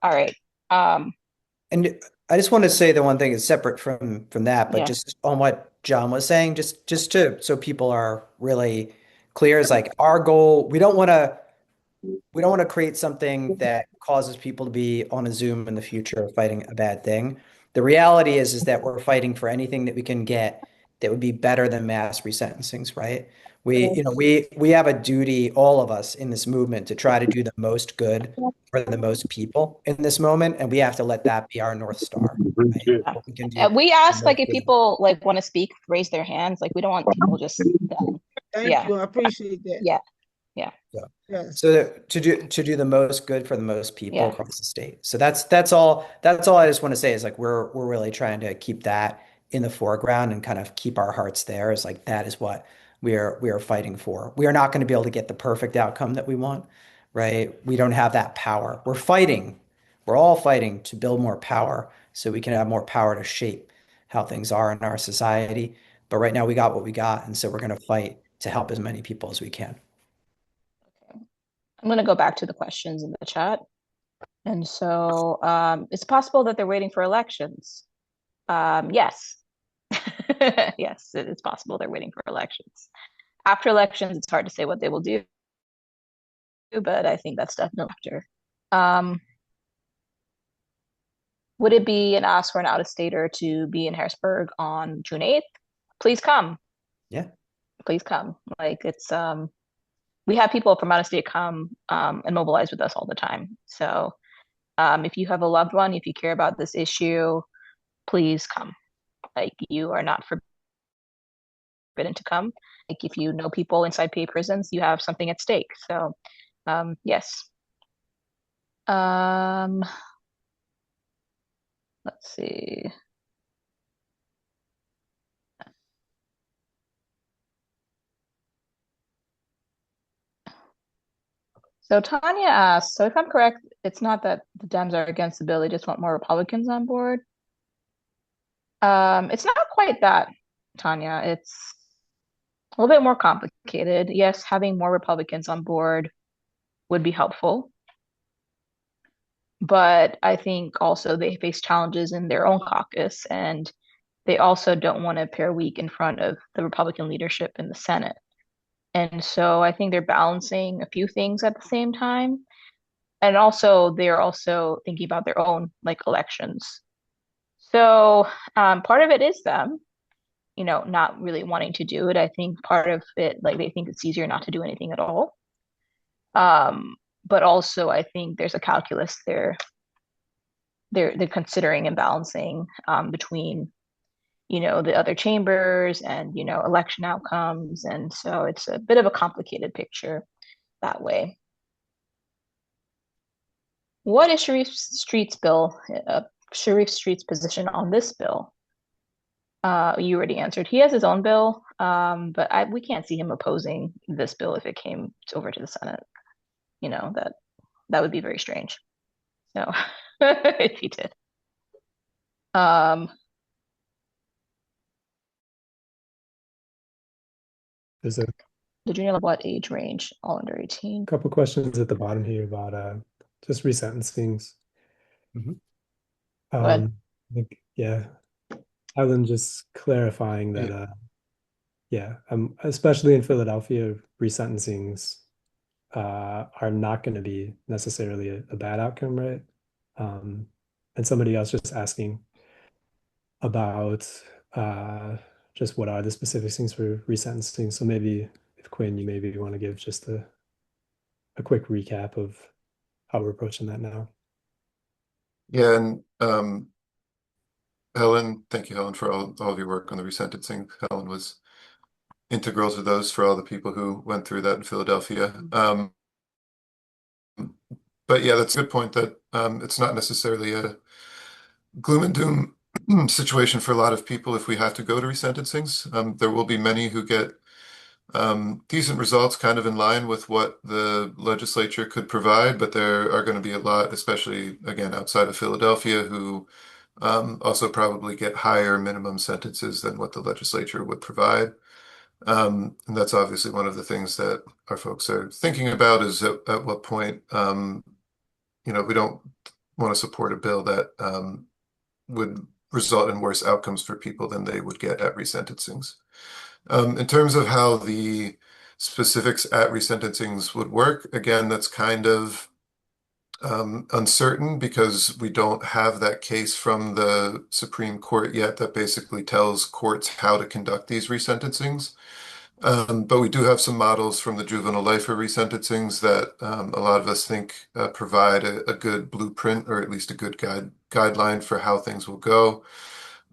All right. And I just want to say the one thing is separate from that, but Yeah. just on what John was saying, just to so people are really clear, is like our goal, we don't want to create something that causes people to be on a Zoom in the future fighting a bad thing. The reality is that we're fighting for anything that we can get that would be better than mass resentencings, right? We have a duty, all of us in this movement, to try to do the most good for the most people in this moment, and we have to let that be our North Star, right? What we can do. We ask like if people like want to speak, raise their hands. Like we don't want people just Thank you. I appreciate that. Yeah. Yes. So to do the most good for the most people Yeah. across the state. So that's all I just want to say is like we're really trying to keep that in the foreground and kind of keep our hearts there. Is like that is what we are fighting for. We are not going to be able to get the perfect outcome that we want, right? We don't have that power. We're fighting. We're all fighting to build more power so we can have more power to shape how things are in our society. But right now we got what we got, and so we're going to fight to help as many people as we can. I'm going to go back to the questions in the chat. And so it's possible that they're waiting for elections. Yes. Yes, it's possible they're waiting for elections. After elections, it's hard to say what they will do, but I think that's definitely after. Would it be an ask for an out-of-stater to be in Harrisburg on June 8th? Please come. Yeah. Please come. Like we have people from out of state come and mobilize with us all the time. So if you have a loved one, if you care about this issue, please come. Like you are not forbidden to come. Like if you know people inside PA prisons, you have something at stake. So yes. Let's see. So Tanya asked, so if I'm correct, it's not that the Dems are against the bill, they just want more Republicans on board. It's not quite that, Tanya. It's a little bit more complicated. Yes, having more Republicans on board would be helpful. But I think also they face challenges in their own caucus, and they also don't want to appear weak in front of the Republican leadership in the Senate. And so I think they're balancing a few things at the same time. And also they're also thinking about their own like elections. So part of it is them, not really wanting to do it. I think part of it, like they think it's easier not to do anything at all. But also I think there's a calculus there. They're considering and balancing between, the other chambers and, election outcomes. And so it's a bit of a complicated picture that way. What is Sharif Street's position on this bill? You already answered. He has his own bill, but we can't see him opposing this bill if it came over to the Senate. That would be very strange. So if he did. There's a The junior level what age range? All under 18. couple questions at the bottom here about just resentencings. Mhm. Go ahead. I think, yeah, Helen just clarifying that, yeah, especially in Philadelphia, resentencings are not going to be necessarily a bad outcome, right? And somebody else just asking about just what are the specific things for resentencing. So maybe if Quinn, you maybe want to give just a quick recap of how we're approaching that now. Yeah, and Helen, thank you, Helen, for all of your work on the resentencing. Helen was integral to those for all the people who went through that in Philadelphia. But yeah, that's a good point that it's not necessarily a gloom and doom situation for a lot of people if we have to go to resentencings. There will be many who get decent results kind of in line with what the legislature could provide, but there are going to be a lot, especially again outside of Philadelphia, who also probably get higher minimum sentences than what the legislature would provide. And that's obviously one of the things that our folks are thinking about is at what point, we don't want to support a bill that would result in worse outcomes for people than they would get at resentencings. In terms of how the specifics at resentencings would work, again, that's kind of uncertain because we don't have that case from the Supreme Court yet that basically tells courts how to conduct these resentencings. But we do have some models from the juvenile lifer resentencings that a lot of us think provide a good blueprint or at least a good guideline for how things will go.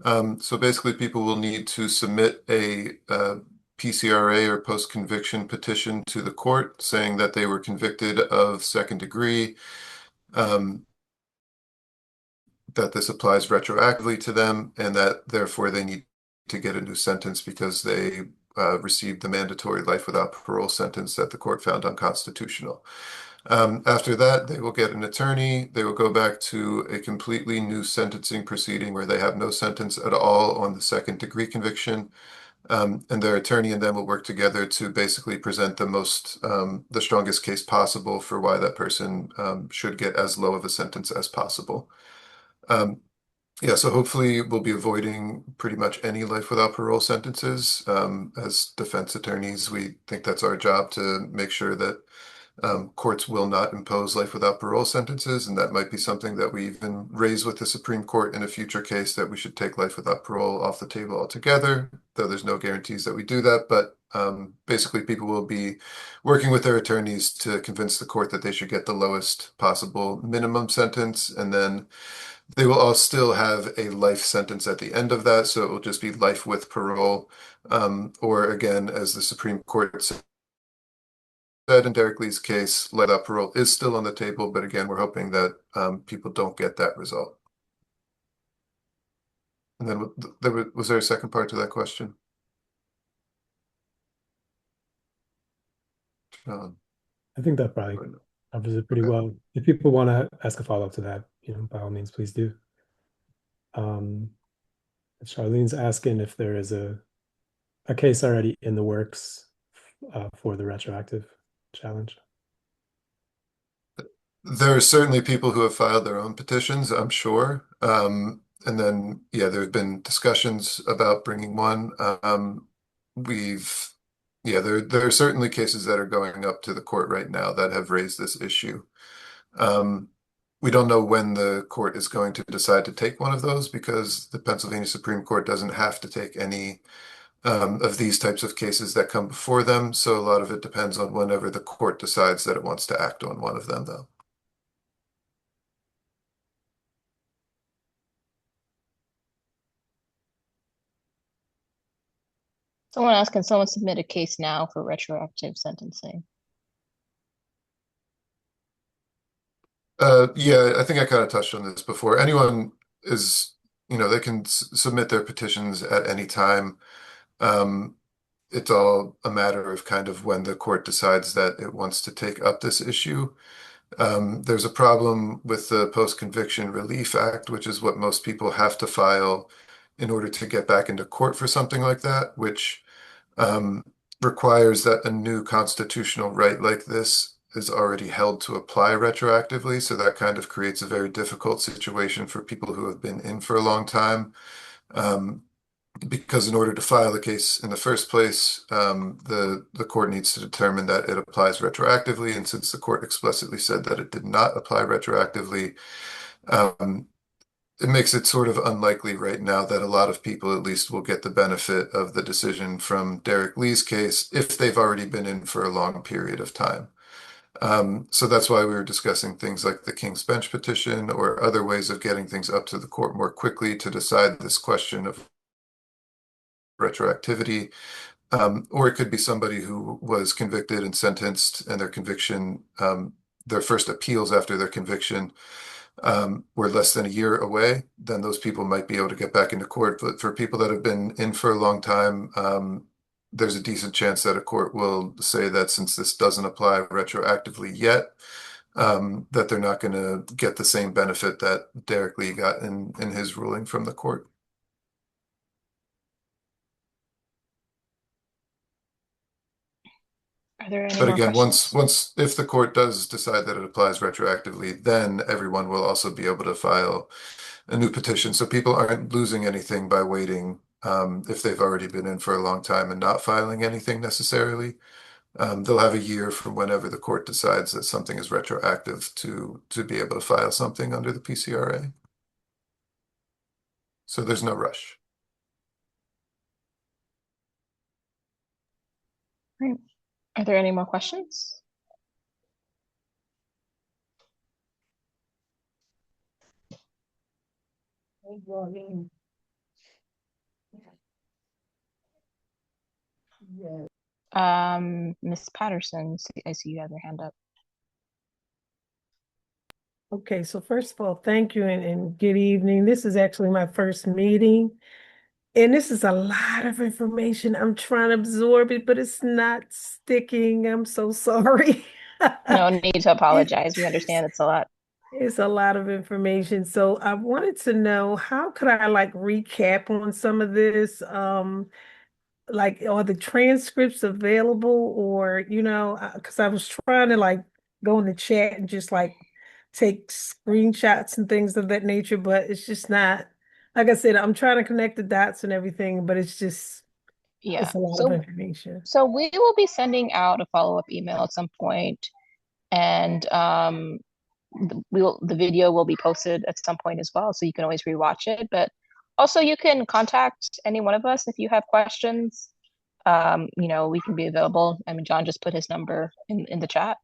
So basically, people will need to submit a PCRA or post-conviction petition to the court saying that they were convicted of second degree, that this applies retroactively to them, and that therefore they need to get a new sentence because they received the mandatory life without parole sentence that the court found unconstitutional. After that, they will get an attorney. They will go back to a completely new sentencing proceeding where they have no sentence at all on the second degree conviction. And their attorney and them will work together to basically present the strongest case possible for why that person should get as low of a sentence as possible. Yeah, so hopefully we'll be avoiding pretty much any life without parole sentences. As defense attorneys, we think that's our job to make sure that courts will not impose life without parole sentences, and that might be something that we even raise with the Supreme Court in a future case that we should take life without parole off the table altogether, though there's no guarantees that we do that. But basically, people will be working with their attorneys to convince the court that they should get the lowest possible minimum sentence, and then they will all still have a life sentence at the end of that, so it will just be life with parole, or again, as the Supreme Court said in Derek Lee's case, life without parole is still on the table, but again, we're hoping that people don't get that result. And then was there a second part to that question? I think that probably covers it pretty well. If people want to ask a follow-up to that, by all means, please do. Charlene's asking if there is a case already in the works for the retroactive challenge. There are certainly people who have filed their own petitions, I'm sure. And then, yeah, there have been discussions about bringing one. There are certainly cases that are going up to the court right now that have raised this issue. We don't know when the court is going to decide to take one of those because the Pennsylvania Supreme Court doesn't have to take any of these types of cases that come before them. So a lot of it depends on whenever the court decides that it wants to act on one of them, though. Someone asked, can someone submit a case now for retroactive sentencing? Yeah, I think I kind of touched on this before. Anyone is, they can submit their petitions at any time. It's all a matter of kind of when the court decides that it wants to take up this issue. There's a problem with the Post-Conviction Relief Act, which is what most people have to file in order to get back into court for something like that, which requires that a new constitutional right like this is already held to apply retroactively. So that kind of creates a very difficult situation for people who have been in for a long time. Because in order to file a case in the first place, the court needs to determine that it applies retroactively. And since the court explicitly said that it did not apply retroactively, it makes it sort of unlikely right now that a lot of people at least will get the benefit of the decision from Derek Lee's case if they've already been in for a long period of time. So that's why we were discussing things like the King's Bench petition or other ways of getting things up to the court more quickly to decide this question of retroactivity. Or it could be somebody who was convicted and sentenced and their conviction, their first appeals after their conviction were less than a year away, then those people might be able to get back into court. But for people that have been in for a long time, there's a decent chance that a court will say that since this doesn't apply retroactively yet, that they're not going to get the same benefit that Derek Lee got in his ruling from the court. Are there any But more again, questions? if the court does decide that it applies retroactively, then everyone will also be able to file a new petition. So people aren't losing anything by waiting, if they've already been in for a long time and not filing anything necessarily. They'll have a year from whenever the court decides that something is retroactive to be able to file something under the PCRA. So there's no rush. Right. Are there any more questions? Ms. Patterson, I see you have your hand up. Okay, so first of all, thank you and good evening. This is actually my first meeting. And this is a lot of information. I'm trying to absorb it, but it's not sticking. I'm so sorry. No need to apologize. We understand it's a lot. It's a lot of information. So I wanted to know, how could I like recap on some of this? Like, are the transcripts available, or because I was trying to like go in the chat and just like take screenshots and things of that nature, but it's just not, like I said, I'm trying to connect the dots and everything, but Yeah. it's a lot of information. So we will be sending out a follow-up email at some point, and the video will be posted at some point as well, so you can always rewatch it. But also you can contact any one of us if you have questions. We can be available. I mean, John just put his number in the chat.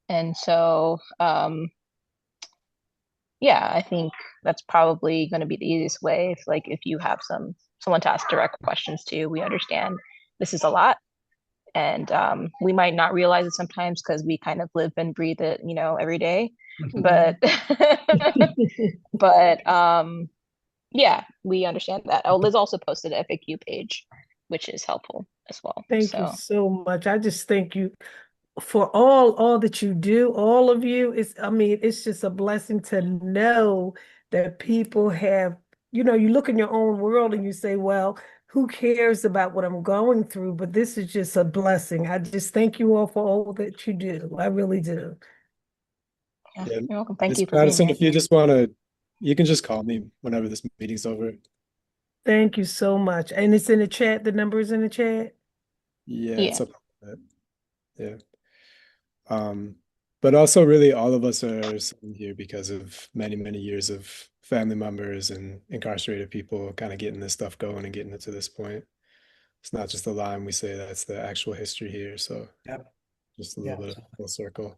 And so yeah, I think that's probably going to be the easiest way. If you have someone to ask direct questions to, we understand this is a lot. And we might not realize it sometimes because we kind of live and breathe it, every day. But yeah, we understand that. Oh, Liz also posted an FAQ page, which is helpful as well. Thank you so much. I just thank you for all that you do, all of you. It's just a blessing to know that people have, you look in your own world and you say, well, who cares about what I'm going through? But this is just a blessing. I just thank you all for all that you do. I really do. Yeah, Yeah. you're welcome. Thank Ms. you for being Patterson, here. if you just want to, you can just call me whenever this meeting's over. Thank you so much. And it's in the chat. The number is in the chat. Yeah, Yeah. it's up. Yeah. But also really all of us are sitting here because of many, many years of family members and incarcerated people kind of getting this stuff going and getting it to this point. It's not just a line we say, that's the actual history here. So Yep. just a little bit of full circle.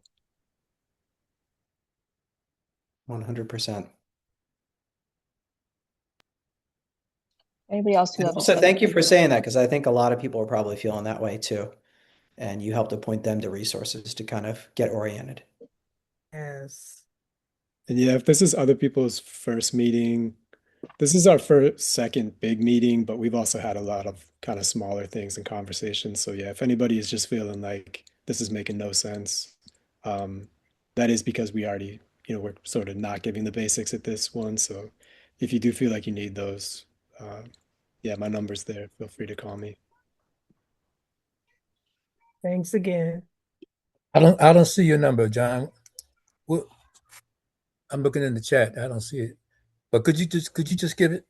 100%. Anybody else who And have also, thank you for saying that, because I think a lot of people are probably feeling that way too. And you help to point them to resources to kind of get oriented. Yes. And yeah, if this is other people's first meeting, this is our second big meeting, but we've also had a lot of kind of smaller things and conversations. So yeah, if anybody is just feeling like this is making no sense, that is because we already, we're sort of not giving the basics at this one. So if you do feel like you need those, yeah, my number's there. Feel free to call me. Thanks again. I don't see your number, John. Well, I'm looking in the chat. I don't see it. But could you just give it?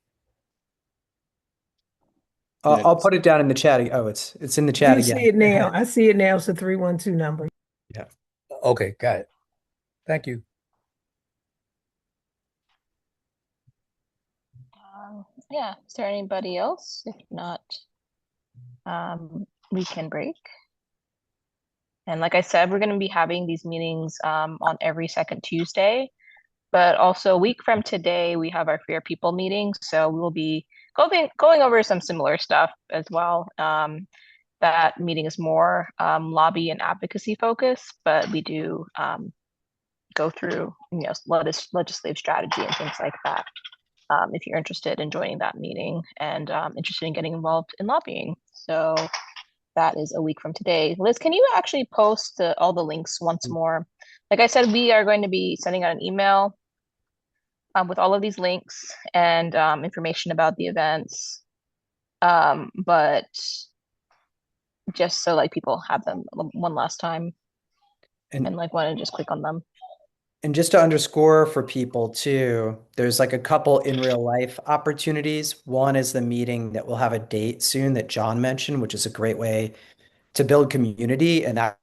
I'll put it down in the chat. Oh, it's in the I chat do again. see it now. I see it now. It's a 312 number. Yeah. Okay, got it. Thank you. Yeah, is there anybody else? If not, we can break. And like I said, we're going to be having these meetings on every second Tuesday. But also a week from today, we have our Fair People meeting. So we will be going over some similar stuff as well. That meeting is more lobby and advocacy focused, but we do go through legislative strategy and things like that. If you're interested in joining that meeting and interested in getting involved in lobbying. So that is a week from today. Liz, can you actually post all the links once more? Like I said, we are going to be sending out an email with all of these links and information about the events. But just so like people have them one last time and like want to just click on them. And just to underscore for people too, there's like a couple in real life opportunities. One is the meeting that will have a date soon that John mentioned, which is a great way to build community. And that's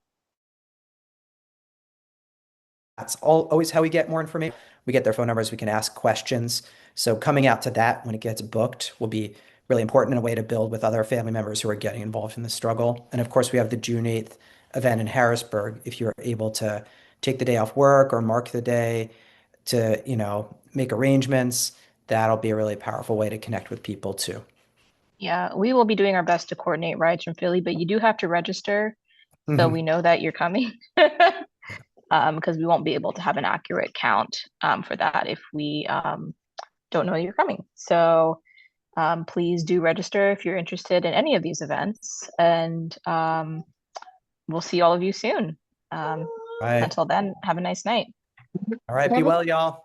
always how we get more information. We get their phone numbers, we can ask questions. So coming out to that when it gets booked will be really important in a way to build with other family members who are getting involved in the struggle. And of course, we have the June 8th event in Harrisburg. If you're able to take the day off work or mark the day to, make arrangements, that'll be a really powerful way to connect with people too. Yeah, we will be doing our best to coordinate rides from Philly, but you do have to register so we know that you're coming. Because we won't be able to have an accurate count for that if we don't know you're coming. So please do register if you're interested in any of these events, and we'll see all of you soon. Right. Until then, have a nice night. All right, be well, y'all.